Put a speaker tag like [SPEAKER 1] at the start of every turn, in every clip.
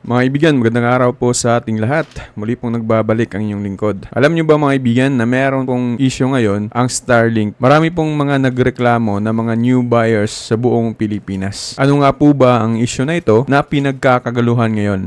[SPEAKER 1] Mga kaibigan, magandang araw po sa ating lahat. Muli pong nagbabalik ang inyong lingkod. Alam nyo ba mga kaibigan na meron pong issue ngayon ang Starlink? Marami pong mga nagreklamo na mga new buyers sa buong Pilipinas. Ano nga po ba ang issue na ito na pinagkakagaluhan ngayon?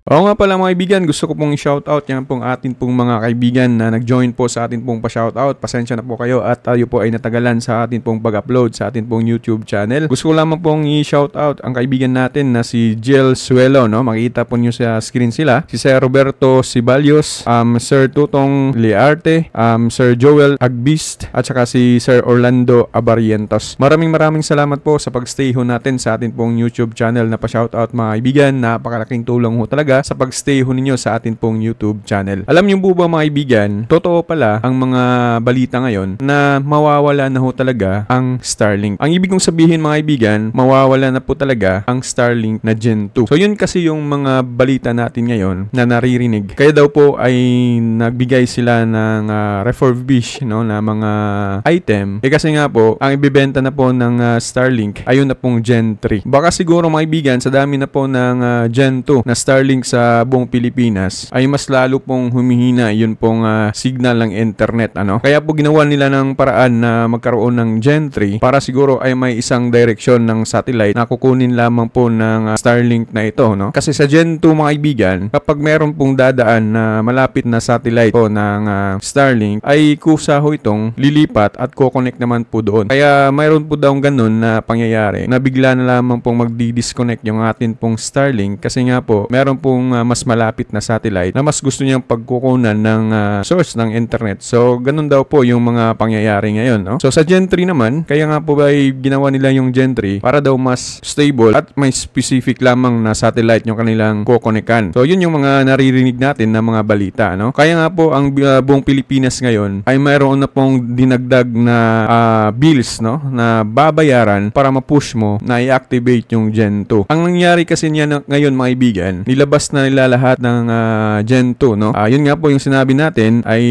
[SPEAKER 1] Oo nga pala mga kaibigan, gusto ko pong i-shoutout yan pong atin pong mga kaibigan na nag-join po sa atin pong pa-shoutout. Pasensya na po kayo at tayo po ay natagalan sa atin pong pag-upload sa atin pong YouTube channel. Gusto ko lamang pong i-shoutout ang kaibigan natin na si Jill Suelo, no? Makikita po nyo sa screen sila. Si Sir Roberto Cibalios, Sir Tutong Liarte, Sir Joel Agbist, at saka si Sir Orlando Abarientos. Maraming salamat po sa pag-stay ho natin sa atin pong YouTube channel na pa-shoutout mga kaibigan. Napakalaking tulong ho talaga sa pag-stay ho ninyo sa atin pong YouTube channel. Alam niyo po ba mga kaibigan, totoo pala ang mga balita ngayon na mawawala na ho talaga ang Starlink. Ang ibig kong sabihin mga kaibigan, mawawala na po talaga ang Starlink na Gen 2. So yun kasi yung mga balita natin ngayon na naririnig. Kaya daw po ay nagbigay sila ng refurbish, no, na mga item. Kasi nga po, ang ibibenta na po ng Starlink ayun na pong Gen 3. Baka siguro mga kaibigan, sa dami na po ng Gen 2 na Starlink sa buong Pilipinas ay mas lalo pong humihina yun pong signal ng internet, ano. Kaya po ginawa nila ng paraan na magkaroon ng Gen 3 para siguro ay may isang direksyon ng satellite na kukunin lamang po ng Starlink na ito, no. Kasi sa Gen 2 mga kaibigan, kapag meron pong dadaan na malapit na satellite po ng Starlink, ay kusa ho itong lilipat at ko-connect naman po doon. Kaya mayroon po daw ganun na pangyayari na bigla na lamang pong magdi-disconnect yung atin pong Starlink kasi nga po meron pong mas malapit na satellite na mas gusto niyang pagkukunan ng source ng internet. So, ganun daw po yung mga pangyayari ngayon, no? So, sa Gen 3 naman, kaya nga po ba ginawa nila yung Gen 3 para daw mas stable at may specific lamang na satellite yung kanilang kukonekan. So, yun yung mga naririnig natin na mga balita, no? Kaya nga po, ang buong Pilipinas ngayon ay mayroon na pong dinagdag na bills, no? Na babayaran para ma-push mo na i-activate yung Gen 2. Ang nangyari kasi niya ngayon, mga kaibigan, nilabas na nila lahat ng Gen 2, no? Yun nga po yung sinabi natin ay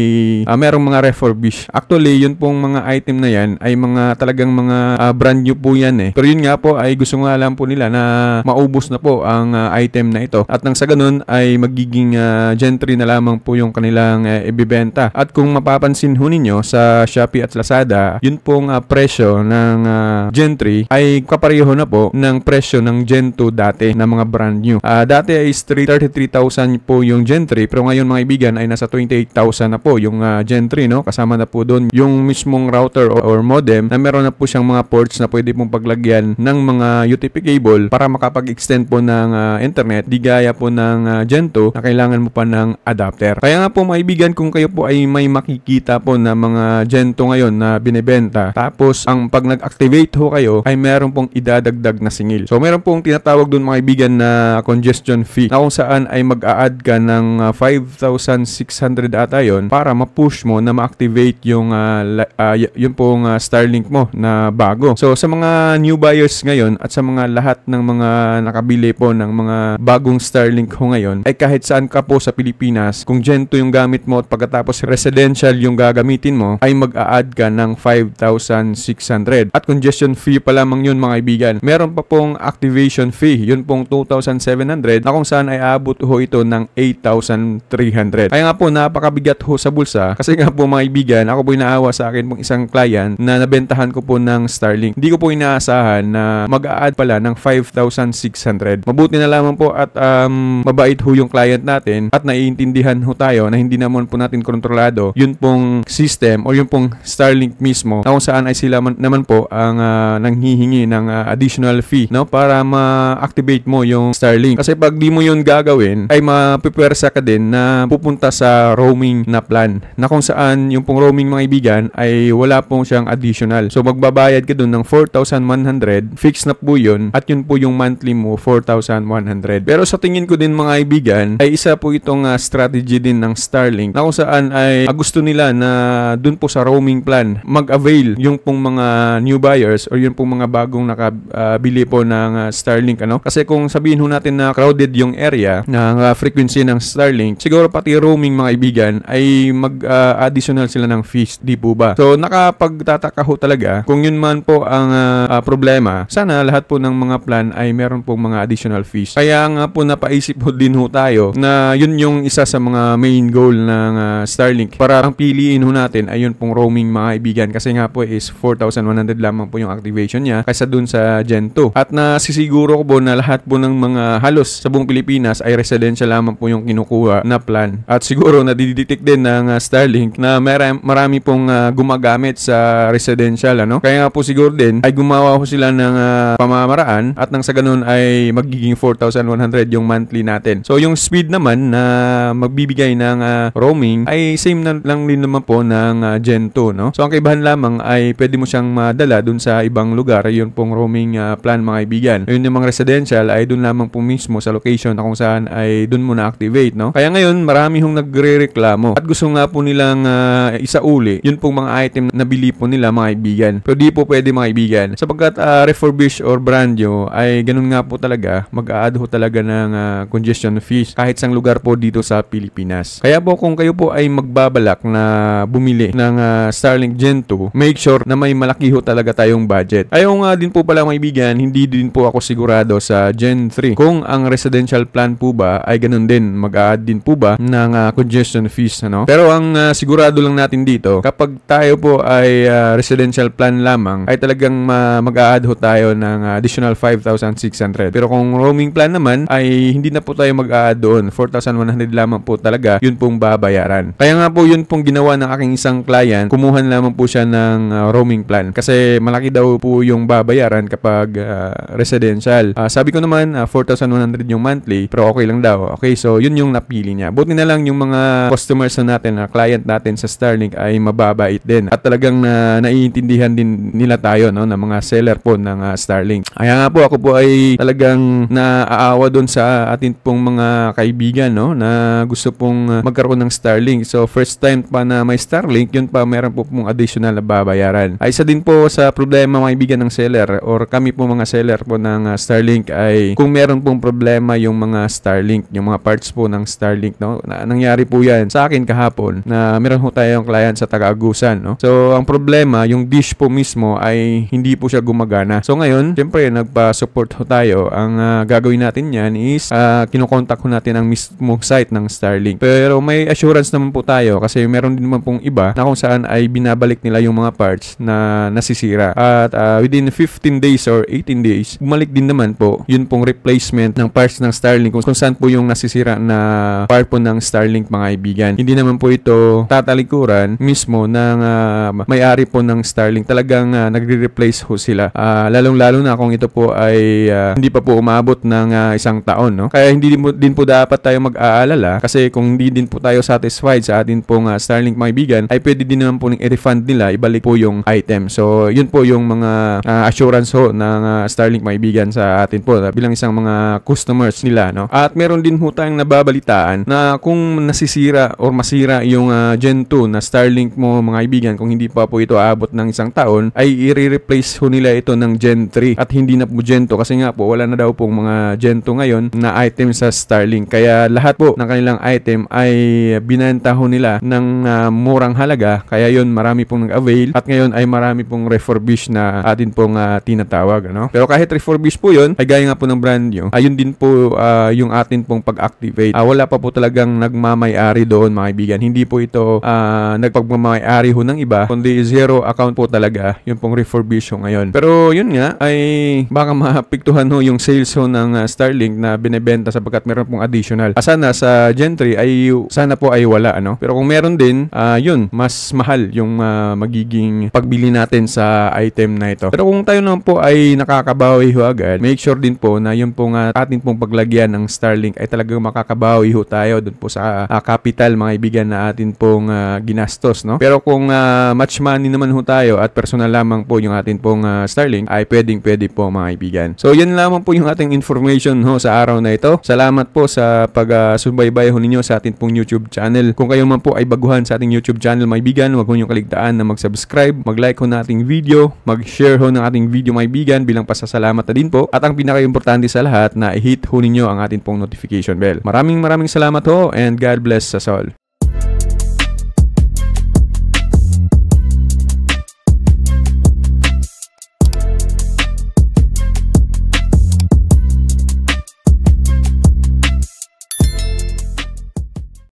[SPEAKER 1] merong mga refurbish. Actually, yun pong mga item na yan ay mga talagang mga brand new po yan eh. Pero yun nga po ay gusto nga lang po nila na maubos na po ang item na ito. At nang sa ganun ay magiging Gen 3 na lamang po yung kanilang ibibenta. At kung mapapansin ho ninyo sa Shopee at Lazada, yun pong presyo ng Gen 3 ay kapareho na po ng presyo ng Gen 2 dati na mga brand new. Dati ay 33,000 po yung Gen 3 pero ngayon mga ibigan ay nasa 28,000 na po yung Gen 3, no? Kasama na po doon yung mismong router or modem na meron na po siyang mga ports na pwede pong paglagyan ng mga UTP cable para makapag-extend po ng internet di gaya po ng Gen 2 na kailangan mo pa ng adapter. Kaya nga po mga ibigan, kung kayo po ay may makikita po na mga Gen 2 ngayon na binebenta tapos ang pag nag-activate ho kayo ay meron pong idadagdag na singil. So meron pong tinatawag doon mga ibigan na congestion fee na kung saan ay mag-a-add ka ng 5,600 ata yun para ma-push mo na ma-activate yung yung pong Starlink mo na bago. So sa mga new buyers ngayon at sa mga lahat ng mga nakabili po ng mga bagong Starlink ho ngayon ay kahit saan ka po sa Pilipinas, kung Gen 2 yung gamit mo at pagkatapos residential yung gagamitin mo ay mag-a-add ka ng 5,600. At congestion fee pa lamang yun mga kaibigan. Meron pa pong activation fee, yun pong 2,700 na kung saan ay aabot ho ito ng 8,300. Kaya nga po napakabigat ho sa bulsa kasi nga po mga kaibigan, ako po inaawa sa akin pong isang client na nabentahan ko po ng Starlink. Hindi ko po inaasahan na mag-a-add pala ng 5,600. Mabuti na lamang po at mabait ho yung client natin at naiintindihan ho tayo na hindi naman po natin kontrolado yun pong system o yun pong Starlink mismo na kung saan ay sila naman po ang nanghihingi ng additional fee, no, para ma-activate mo yung Starlink. Kasi pag di mo yun gagawin, ay mapipwersa ka din na pupunta sa roaming na plan na kung saan yung pong roaming mga ibigan ay wala pong siyang additional. So magbabayad ka dun ng 4,100, fix na po yun at yun po yung monthly mo 4,100. Pero sa tingin ko din mga ibigan ay isa po itong strategy din ng Starlink na kung saan ay gusto nila na dun po sa roaming plan mag-avail yung pong mga new buyers or yung pong mga bagong nakabili po ng Starlink, ano? Kasi kung sabihin ho natin na crowded yung area area ng frequency ng Starlink, siguro pati roaming mga kaibigan ay mag-additional sila ng fees, di po ba? So nakapagtataka ho talaga kung yun man po ang problema. Sana lahat po ng mga plan ay meron pong mga additional fees. Kaya nga po napaisip ho din ho tayo na yun yung isa sa mga main goal ng Starlink. Para ang piliin ho natin ay yun pong roaming mga kaibigan, kasi nga po is 4,100 lamang po yung activation niya kaysa dun sa Gen 2. At nasisiguro ko po na lahat po ng mga halos sa buong Pilipinas ay residential lamang po yung kinukuha na plan. At siguro nadidetect din ng Starlink na marami pong gumagamit sa residential, ano? Kaya nga po siguro din ay gumawa ko sila ng pamamaraan at nang sa ganun ay magiging 4,100 yung monthly natin. So yung speed naman na magbibigay ng roaming ay same na lang din naman po ng Gen 2, no? So ang kaibahan lamang ay pwede mo siyang madala dun sa ibang lugar, yun pong roaming plan mga kaibigan. Yun yung mga residential ay dun lamang po mismo sa location na kung saan ay dun mo na-activate, no? Kaya ngayon marami hong nagre-reklamo at gusto nga po nilang isauli yun pong mga item na bili po nila mga kaibigan. Pero di po pwede mga kaibigan sapagkat refurbished or brand new ay ganun nga po talaga, mag-a-add ho talaga ng congestion fees kahit sang lugar po dito sa Pilipinas. Kaya po kung kayo po ay magbabalak na bumili ng Starlink Gen 2, make sure na may malaki ho talaga tayong budget. Ayaw nga din po pala mga kaibigan, hindi din po ako sigurado sa Gen 3 kung ang residential plan po ba ay ganun din, mag-a-add din po ba ng congestion fees, ano? Pero ang sigurado lang natin dito, kapag tayo po ay residential plan lamang, ay talagang mag-a-add ho tayo ng additional 5,600. Pero kung roaming plan naman, ay hindi na po tayo mag-a-add doon. 4,100 lamang po talaga, yun pong babayaran. Kaya nga po yun pong ginawa ng aking isang client, kumuhan lamang po siya ng roaming plan. Kasi malaki daw po yung babayaran kapag residential. Sabi ko naman, 4,100 yung monthly, pero okay lang daw. Okay, so yun yung napili niya. Buti na lang yung mga customers na natin, client natin sa Starlink ay mababait din. At talagang naiintindihan din nila tayo, no, ng mga seller po ng Starlink. Kaya nga po ako po ay talagang naaawa doon sa atin pong mga kaibigan, no, na gusto pong magkaroon ng Starlink. So first time pa na may Starlink, yun pa meron po pong additional na babayaran. Ay isa din po sa problema mga kaibigan ng seller or kami po mga seller po ng Starlink ay kung meron pong problema yung mga Starlink, yung mga parts po ng Starlink, no. Nangyari po yan sa akin kahapon na meron po tayong client sa Taga-Agusan, no. So ang problema, yung dish po mismo ay hindi po siya gumagana. So ngayon, syempre nagpa-support ho tayo. Ang gagawin natin yan is kinokontak ho natin ang mismong site ng Starlink. Pero may assurance naman po tayo kasi meron din naman pong iba na kung saan ay binabalik nila yung mga parts na nasisira. At within 15 days or 18 days, bumalik din naman po yun pong replacement ng parts ng Starlink kung saan po yung nasisira na part po ng Starlink mga kaibigan. Hindi naman po ito tatalikuran mismo ng may-ari po ng Starlink. Talagang nagre-replace ho sila. Lalong-lalo na kung ito po ay hindi pa po umabot ng isang taon, no? Kaya hindi din po dapat tayo mag-aalala kasi kung hindi din po tayo satisfied sa atin pong Starlink mga kaibigan, ay pwede din naman po i-refund nila, ibalik po yung item. So, yun po yung mga assurance ho ng Starlink mga kaibigan sa atin po bilang isang mga customers nila, no? At meron din po tayong nababalitaan na kung nasisira or masira yung Gen 2 na Starlink mo mga kaibigan, kung hindi pa po ito aabot ng isang taon, ay i-replace ho nila ito ng Gen 3 at hindi na po Gen 2 kasi nga po wala na daw pong mga Gen 2 ngayon na item sa Starlink. Kaya lahat po ng kanilang item ay binenta ho nila ng murang halaga. Kaya yun, marami pong nag-avail at ngayon ay marami pong refurbish na atin pong tinatawag, ano? Pero kahit refurbish po yun, ay gaya nga po ng brand new, ayun din po yung atin pong pag-activate. Wala pa po talagang nagmamay-ari doon mga kaibigan. Hindi po ito nagpagmamay-ari ho ng iba, kundi zero account po talaga yung pong refurbish ho ngayon. Pero yun nga, ay baka mapiktuhan ho yung sales ho ng Starlink na binebenta sapagkat meron pong additional. Sana sa Gen 3 ay sana po ay wala, ano? Pero kung meron din, yun, mas mahal yung magiging pagbili natin sa item na ito. Pero kung tayo naman po ay nakakabawi ho agad, make sure din po na yung pong atin pong paglagyan ng Starlink ay talagang makakabawi ho tayo dun po sa capital mga ibigan na atin pong ginastos, no? Pero kung much money naman ho tayo at personal lamang po yung atin pong Starlink, ay pwede po mga ibigan. So yan lamang po yung ating information ho sa araw na ito. Salamat po sa pag-subaybay ho ninyo sa atin pong YouTube channel. Kung kayo man po ay baguhan sa ating YouTube channel mga ibigan, huwag ho niyong kaligtaan na mag-subscribe, mag-like ho na ating video, mag-share ho ng ating video mga ibigan bilang pasasalamat na din po. At ang pinaka-importante sa lahat na i-hit ho ninyo ang atin pong notification bell. Maraming salamat ho and God bless us all.